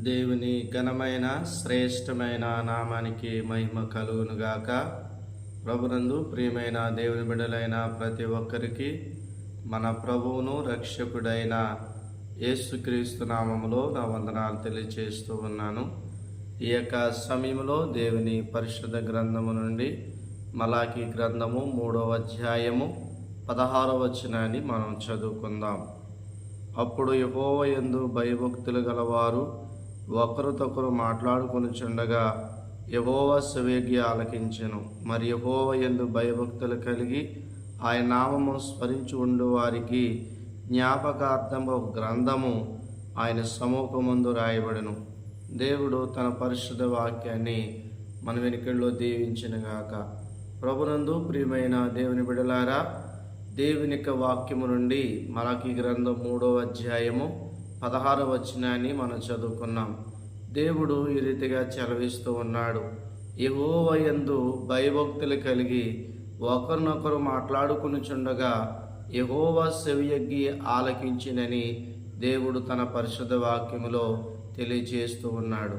దేవుని ఘనమైన శ్రేష్టమైన నామానికి మహిమ కలుగునుగాక. ప్రభునందు ప్రియమైన దేవుని బిడ్డలైన ప్రతి ఒక్కరికి మన ప్రభువును రక్షకుడైన యేసుక్రీస్తు నామములో నా వందనాలు తెలియజేస్తూ ఉన్నాను. ఈ యొక్క సమయంలో దేవుని పరిశుద్ధ గ్రంథము నుండి మలాకీ గ్రంథము 3వ అధ్యాయము 16వ వచనాన్ని మనం చదువుకుందాం. అప్పుడు యెహోవా యందు భయభక్తులు గలవారు ఒకరితొకరు మాట్లాడుకొనుచుండగా యెహోవా సెవియొగ్గి ఆలకించెను. మరి యెహోవా యందు భయభక్తులు కలిగి ఆయన నామము స్మరించి ఉండు వారికి జ్ఞాపకార్థము ఒక గ్రంథము ఆయన సముఖమందు రాయబడెను. దేవుడు తన పరిశుద్ధ వాక్యాన్ని మన వెనుకల్లో దీవించునుగాక. ప్రభునందు ప్రియమైన దేవుని బిడ్డలారా, దేవుని యొక్క వాక్యము నుండి మలాకీ గ్రంథం 3వ అధ్యాయము 16వ వచనాన్ని మనం చదువుకున్నాం. దేవుడు ఈ రీతిగా సెలవిస్తూ ఉన్నాడు. యెహోవా యందు భయభక్తులు కలిగి ఒకరినొకరు మాట్లాడుకొనుచుండగా యెహోవా సెవియొగ్గి ఆలకించినని దేవుడు తన పరిశుద్ధ వాక్యములో తెలియజేస్తూ ఉన్నాడు.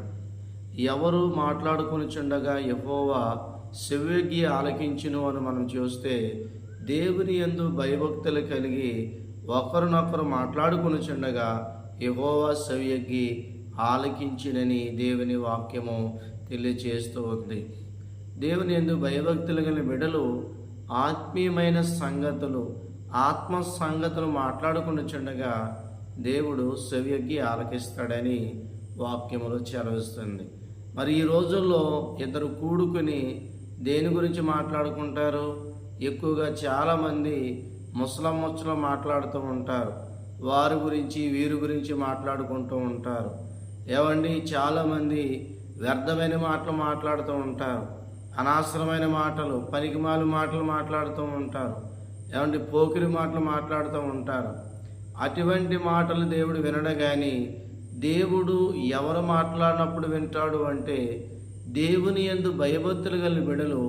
ఎవరు మాట్లాడుకొనుచుండగా యెహోవా సెవియొగ్గి ఆలకించును అని మనం చూస్తే, దేవుని యందు భయభక్తులు కలిగి ఒకరినొకరు మాట్లాడుకొనుచుండగా యెహోవా సెవియొగ్గి ఆలకించినని దేవుని వాక్యము తెలియజేస్తూ ఉంది. దేవుని యందు భయభక్తులు కలిగిన బిడ్డలు ఆత్మీయమైన సంగతులు, ఆత్మ సంగతులు మాట్లాడుకొనుచుండగా దేవుడు సెవియొగ్గి ఆలకిస్తాడని వాక్యములో సెలవిస్తుంది. మరి ఈ రోజుల్లో ఇద్దరు కూడుకుని దేని గురించి మాట్లాడుకుంటారు? ఎక్కువగా చాలామంది ముసలమ్మొచ్చలు మాట్లాడుతూ ఉంటారు. వారి గురించి వీరి గురించి మాట్లాడుకుంటూ ఉంటారు. ఏవండి, చాలామంది వ్యర్థమైన మాటలు మాట్లాడుతూ ఉంటారు. అనవసరమైన మాటలు, పనికిమాల మాటలు మాట్లాడుతూ ఉంటారు. ఏమండి, పోకిరి మాటలు మాట్లాడుతూ ఉంటారు. అటువంటి మాటలు దేవుడు వినడు. కానీ దేవుడు ఎవరు మాట్లాడినప్పుడు వింటాడు అంటే, దేవుని యందు భయభక్తులు కలిగిన బిడ్డలు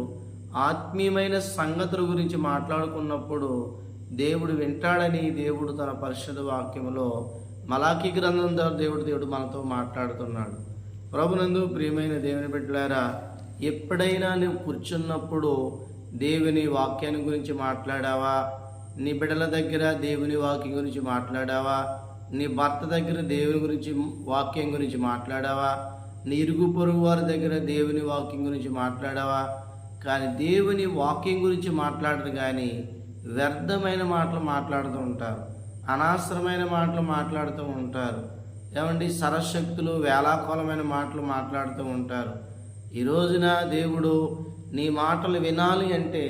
ఆత్మీయమైన సంగతుల గురించి మాట్లాడుకున్నప్పుడు దేవుడు వింటాడని దేవుడు తన పరిశుద్ధ వాక్యములో మలాకీ గ్రంథం ద్వారా దేవుడు మనతో మాట్లాడుతున్నాడు. ప్రభునందు ప్రియమైన దేవుని బిడ్డలారా, ఎప్పుడైనా నువ్వు కూర్చున్నప్పుడు దేవుని వాక్యాన్ని గురించి మాట్లాడావా? నీ బిడ్డల దగ్గర దేవుని వాక్యం గురించి మాట్లాడావా? నీ భర్త దగ్గర దేవుని గురించి వాక్యం గురించి మాట్లాడావా? నీ ఇరుగు పొరుగు వారి దగ్గర దేవుని వాక్యం గురించి మాట్లాడావా? కానీ దేవుని వాక్యం గురించి మాట్లాడరు, కానీ వ్యర్థమైన మాటలు మాట్లాడుతూ ఉంటారు. అనవసరమైన మాటలు మాట్లాడుతూ ఉంటారు. ఏమండి, సరశక్తులు వేలాకోలమైన మాటలు మాట్లాడుతూ ఉంటారు. ఈ రోజున దేవుడు నీ మాటలు వినాలి అంటే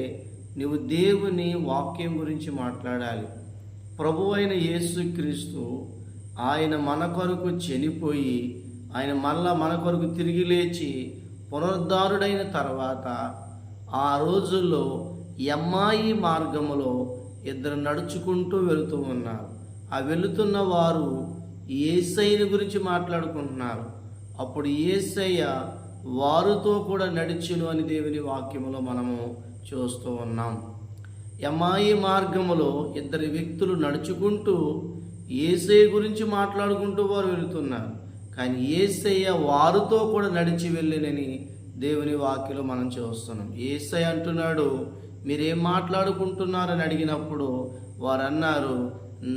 నువ్వు దేవుని వాక్యం గురించి మాట్లాడాలి. ప్రభువైన యేసుక్రీస్తు ఆయన మన కొరకు చనిపోయి ఆయన మళ్ళా మన కొరకు తిరిగి లేచి పునరుద్ధారుడైన తర్వాత ఆ రోజుల్లో ఎమ్మాయి మార్గములో ఇద్దరు నడుచుకుంటూ వెళుతూ ఉన్నారు. ఆ వెళుతున్న వారు యేసయ్యని గురించి మాట్లాడుకుంటున్నారు. అప్పుడు యేసయ్య వారితో కూడా నడిచును అని దేవుని వాక్యములో మనము చూస్తూ ఉన్నాం. ఎమ్మాయి మార్గములో ఇద్దరు వ్యక్తులు నడుచుకుంటూ యేసయ్య గురించి మాట్లాడుకుంటూ వారు వెళుతున్నారు. కానీ యేసయ్య వారితో కూడా నడిచి వెళ్ళినని దేవుని వాక్యలో మనం చూస్తున్నాం. యేసయ్య అంటున్నాడు, మీరేం మాట్లాడుకుంటున్నారని అడిగినప్పుడు వారు అన్నారు,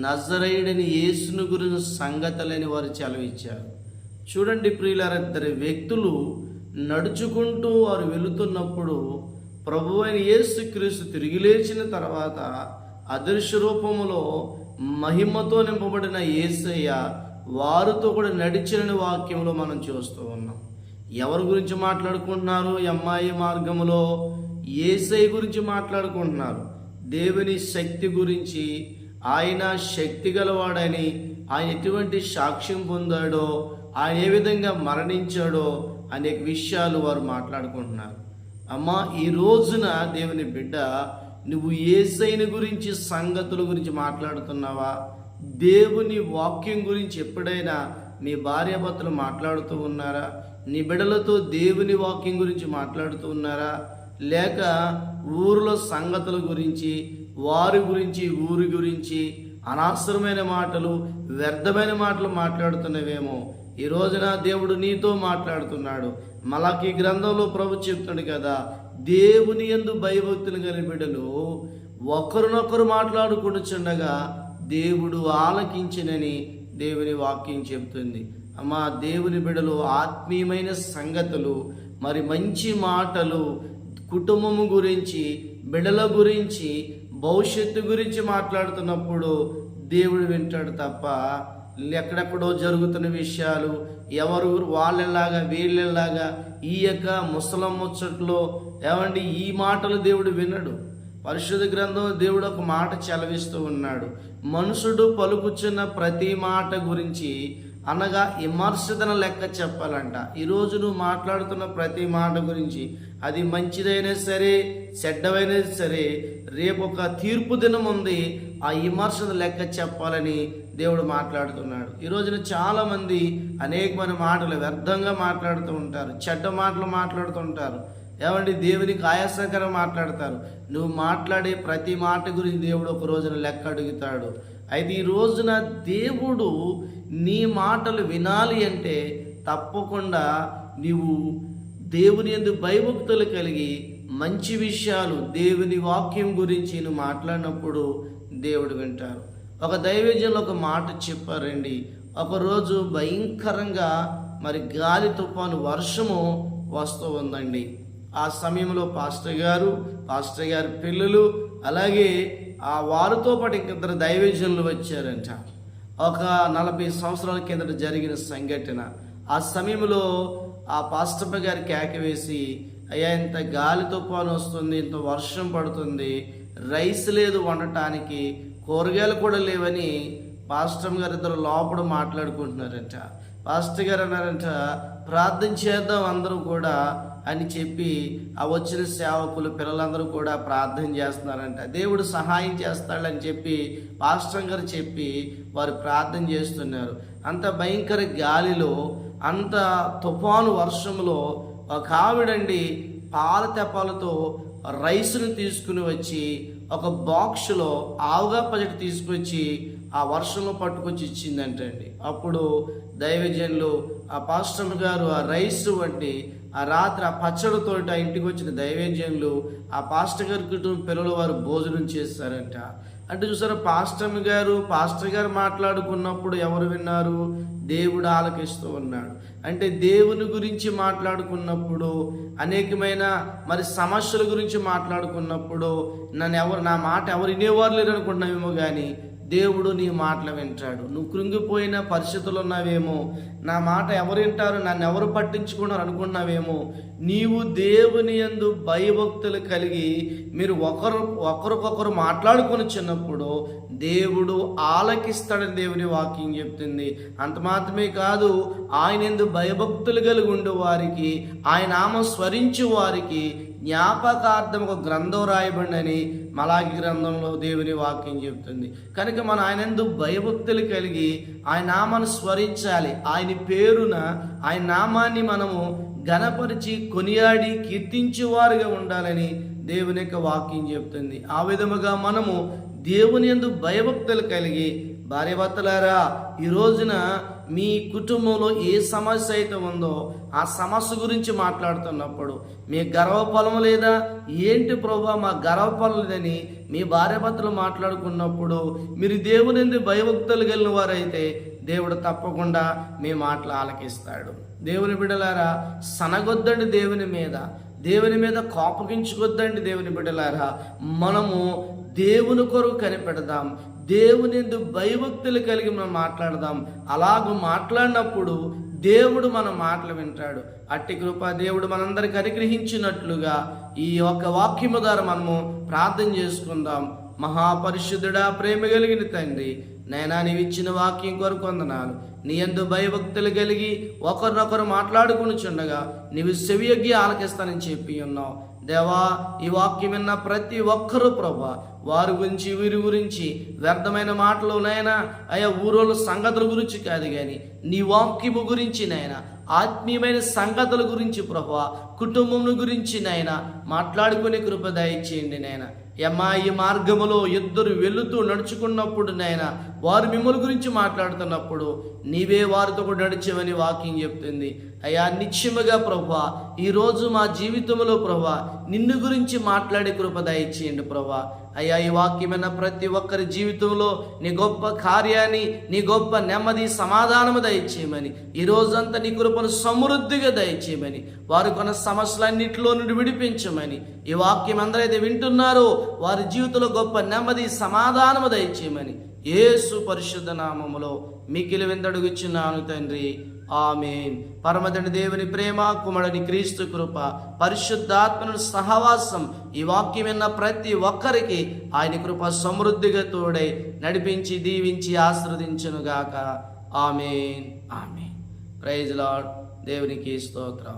నజరేయుడని యేసును గురించి సంగతులని వారు సెలవిచ్చారు. చూడండి ప్రియులారా, ఇద్దరు వ్యక్తులు నడుచుకుంటూ వారు వెళుతున్నప్పుడు ప్రభువైన యేసుక్రీస్తు తిరిగి లేచిన తర్వాత అదృశ్య రూపములో మహిమతో నింపబడిన యేసయ్య వారితో కూడా నడిచిన వాక్యంలో మనం చూస్తూ ఉన్నాం. ఎవరి గురించి మాట్లాడుకుంటున్నారు? అమ్మాయి మార్గములో యేసయ్య గురించి మాట్లాడుకుంటున్నారు. దేవుని శక్తి గురించి, ఆయన శక్తి గలవాడని, ఆయన ఎటువంటి సాక్ష్యం పొందాడో, ఆయన ఏ విధంగా మరణించాడో అనేక విషయాలు వారు మాట్లాడుకుంటున్నారు. అమ్మా, ఈ రోజున దేవుని బిడ్డ, నువ్వు యేసయ్యని గురించి సంగతుల గురించి మాట్లాడుతున్నావా? దేవుని వాక్యం గురించి ఎప్పుడైనా మీ భార్యాభర్తలు మాట్లాడుతూ ఉన్నారా? నీ బిడ్డలతో దేవుని వాక్యం గురించి మాట్లాడుతూ ఉన్నారా? లేక ఊరిలో సంగతుల గురించి, వారి గురించి, ఊరి గురించి, అనవసరమైన మాటలు, వ్యర్థమైన మాటలు మాట్లాడుతున్నవేమో ఈ రోజున దేవుడు నీతో మాట్లాడుతున్నాడు. మలాకీ గ్రంథంలో ప్రభు చెప్తున్నాడు కదా, దేవుని యందు భయభక్తులు కలిగిన బిడ్డలు ఒకరినొకరు మాట్లాడుకుంటుండగా దేవుడు ఆలకించినని దేవుని వాక్యం చెప్తుంది. అమ్మా, దేవుని బిడ్డలు ఆత్మీయమైన సంగతులు, మరి మంచి మాటలు, కుటుంబము గురించి, బిడ్డల గురించి, భవిష్యత్తు గురించి మాట్లాడుతున్నప్పుడు దేవుడు వింటాడు తప్ప ఎక్కడెక్కడో జరుగుతున్న విషయాలు ఎవరు వాళ్ళలాగా వీళ్ళలాగా ఈ యొక్క ముసలం ముచ్చట్లో ఏమండి ఈ మాటలు దేవుడు వినడు. పరిశుద్ధ గ్రంథం దేవుడు ఒక మాట చెలవిస్తూ ఉన్నాడు. మనుషుడు పలుకుచున్న ప్రతి మాట గురించి అనగా విమర్శన లెక్క చెప్పాలంట. ఈరోజు నువ్వు మాట్లాడుతున్న ప్రతి మాట గురించి అది మంచిదైనా సరే చెడ్డవైనా సరే రేపు ఒక తీర్పు దినం ఉంది, ఆ విమర్శన లెక్క చెప్పాలని దేవుడు మాట్లాడుతున్నాడు. ఈ రోజున చాలామంది అనేకమైన మాటలు వ్యర్థంగా మాట్లాడుతూ ఉంటారు, చెడ్డ మాటలు మాట్లాడుతూ ఉంటారు. ఏమండి, దేవునికి ఆయాసకరం మాట్లాడతారు. నువ్వు మాట్లాడే ప్రతి మాట గురించి దేవుడు ఒక రోజున లెక్క అడుగుతాడు. అయితే ఈ రోజున దేవుడు నీ మాటలు వినాలి అంటే తప్పకుండా నీవు దేవుని యందు భయభక్తులు కలిగి మంచి విషయాలు, దేవుని వాక్యం గురించి నువ్వు మాట్లాడినప్పుడు దేవుడు వింటారు. ఒక దైవజనులు ఒక మాట చెప్పారండి. ఒకరోజు భయంకరంగా మరి గాలి తుఫాను వర్షము వస్తూ ఉందండి. ఆ సమయంలో పాస్టర్ గారు పిల్లలు అలాగే ఆ వారితో పాటు ఇద్దరు దైవజనులు వచ్చారంట. ఒక 40 సంవత్సరాల కిందట జరిగిన సంఘటన. ఆ సమయంలో ఆ పాస్టర్ గారు కేక వేసి, అయ్యా ఇంత గాలి తుఫాను వస్తుంది, ఇంత వర్షం పడుతుంది, రైస్ లేదు వండటానికి, కూరగాయలు కూడా లేవని పాస్టర్ గారు ఇద్దరు లోపల మాట్లాడుకుంటున్నారంట. పాస్టర్ గారు అన్నారంట, ప్రార్థన చేద్దాం అందరూ కూడా అని చెప్పి ఆ వచ్చిన సేవకులు పిల్లలందరూ కూడా ప్రార్థన చేస్తున్నారంట. దేవుడు సహాయం చేస్తాడని చెప్పి పాస్టర్ గారు చెప్పి వారు ప్రార్థన చేస్తున్నారు. అంత భయంకర గాలిలో, అంత తుఫాను వర్షంలో ఒక ఆవిడండి పాల తెప్పాలతో రైస్ను తీసుకుని వచ్చి ఒక బాక్స్లో ఆవుగా పచ్చడి తీసుకొచ్చి ఆ వర్షంలో పట్టుకొచ్చి ఇచ్చిందంటండి. అప్పుడు దైవజనులు ఆ పాస్టర్ గారు ఆ రైస్ వంటి ఆ రాత్రి ఆ పచ్చడితో ఆ ఇంటికి వచ్చిన దైవజనులు ఆ పాస్టర్ గారి కుటుంబ పిల్లలు వారు భోజనం చేస్తారంట. అంటే చూసారా, పాస్టర్ గారు మాట్లాడుకున్నప్పుడు ఎవరు విన్నారు? దేవుడు ఆలకిస్తూ ఉన్నాడు. అంటే దేవుని గురించి మాట్లాడుకున్నప్పుడు, అనేకమైన మరి సమస్యల గురించి మాట్లాడుకున్నప్పుడు నా మాట ఎవరు వినేవారు లేరు అనుకుంటున్నామేమో కానీ దేవుడు నీ మాటలు వింటాడు. నువ్వు కృంగిపోయిన పరిస్థితులు ఉన్నావేమో, నా మాట ఎవరు వింటారు, నన్ను ఎవరు పట్టించుకున్నారు అనుకున్నావేమో, నీవు దేవుని యందు భయభక్తులు కలిగి మీరు ఒకరికొకరు మాట్లాడుకొని చిన్నప్పుడు దేవుడు ఆలకిస్తాడని దేవుని వాక్యం చెప్తుంది. అంత మాత్రమే కాదు, ఆయన యందు భయభక్తులు కలిగి ఉండే వారికి, ఆయన నామం స్మరించు వారికి జ్ఞాపకార్థం ఒక గ్రంథం రాయబడినని మలాకి గ్రంథంలో దేవుని వాక్యం చెప్తుంది. కనుక మనం ఆయన యందు భయభక్తులు కలిగి ఆయన నామాన్ని స్మరించాలి. ఆయన పేరున ఆయన నామాన్ని మనము ఘనపరిచి కొనియాడి కీర్తించేవారుగా ఉండాలని దేవుని యొక్క వాక్యం చెప్తుంది. ఆ విధముగా మనము దేవుని యందు భయభక్తులు కలిగి, భార్యాభర్తలారా, ఈ రోజున మీ కుటుంబంలో ఏ సమస్య అయితే ఉందో ఆ సమస్య గురించి మాట్లాడుతున్నప్పుడు, మీ గర్వఫలం లేదా ఏంటి ప్రభా మా గర్వఫలం లేదని మీ భార్యాభర్తలు మాట్లాడుకున్నప్పుడు మీరు దేవుని యందు భయభక్తులు కలిగిన వారైతే దేవుడు తప్పకుండా మీ మాటలు ఆలకిస్తాడు. దేవుని బిడ్డలారా, సనగొద్దండి దేవుని మీద కోపగించుకొద్దండి. దేవుని బిడ్డలారా, మనము దేవుని కొరకు కనిపెడదాం, దేవుని యందు భయభక్తులు కలిగి మనం మాట్లాడదాం. అలాగూ మాట్లాడినప్పుడు దేవుడు మన మాటలు వింటాడు. అట్టి కృప దేవుడు మనందరికి అనుగ్రహించినట్లుగా ఈ యొక్క వాక్యము ద్వారా మనము ప్రార్థన చేసుకుందాం. మహాపరిశుద్ధుడా, ప్రేమ కలిగిన తండ్రి, నైనా నీవు ఇచ్చిన వాక్యం కొరకు వందనాలు. నీ యందు భయభక్తులు కలిగి ఒకరినొకరు మాట్లాడుకునిచుండగా నీవు చెవియొగ్గి ఆలకిస్తానని చెప్పి ఉన్నావు. దేవా, ఈ వాక్యం విన్న ప్రతి ఒక్కరూ ప్రభా వారి గురించి వీరి గురించి వ్యర్థమైన మాటలు నాయనా, అయ్యా ఊరోళ్ళ సంగతుల గురించి కాదు కానీ నీ వాక్యము గురించి నాయనా, ఆత్మీయమైన సంగతుల గురించి ప్రభువా, కుటుంబం గురించి నాయనా మాట్లాడుకునే కృప దయచేయండి నాయనా. ఈ మార్గములో ఇద్దరు వెళుతూ నడుచుకున్నప్పుడు నాయన వారు మిమ్మల్ని గురించి మాట్లాడుతున్నప్పుడు నీవే వారితో కూడా నడిచేవని వాక్యం చెప్తుంది. అయ్యా నిశ్చయముగా ప్రభువా ఈరోజు మా జీవితంలో ప్రభువా నిన్ను గురించి మాట్లాడే కృప దయచేయండి ప్రభువా. అయ్యా ఈ వాక్యమైన ప్రతి ఒక్కరి జీవితంలో నీ గొప్ప కార్యాన్ని, నీ గొప్ప నెమ్మది, సమాధానము దయచేయమని, ఈ రోజంతా నీ కృపను సమృద్ధిగా దయచేయమని, వారు కొన్న సమస్యలన్నింటిలో నుండి విడిపించమని, ఈ వాక్యం అందరైతే వింటున్నారో వారి జీవితంలో గొప్ప నెమ్మది, సమాధానము దయచేయమని యేసు పరిశుద్ధ నామములో మిక్కిలి విందడుగుచున్నాను తండ్రి. ఆమేన్. పరమతండ్రి దేవుని ప్రేమ, కుమారుని క్రీస్తు కృప, పరిశుద్ధాత్మను సహవాసం ఈ వాక్యం విన్న ప్రతి ఒక్కరికి ఆయన కృప సమృద్ధిగా తోడై నడిపించి దీవించి ఆశీర్వదించునుగాక. ఆమేన్. ఆమేన్. Praise Lord. దేవునికి స్తోత్రం.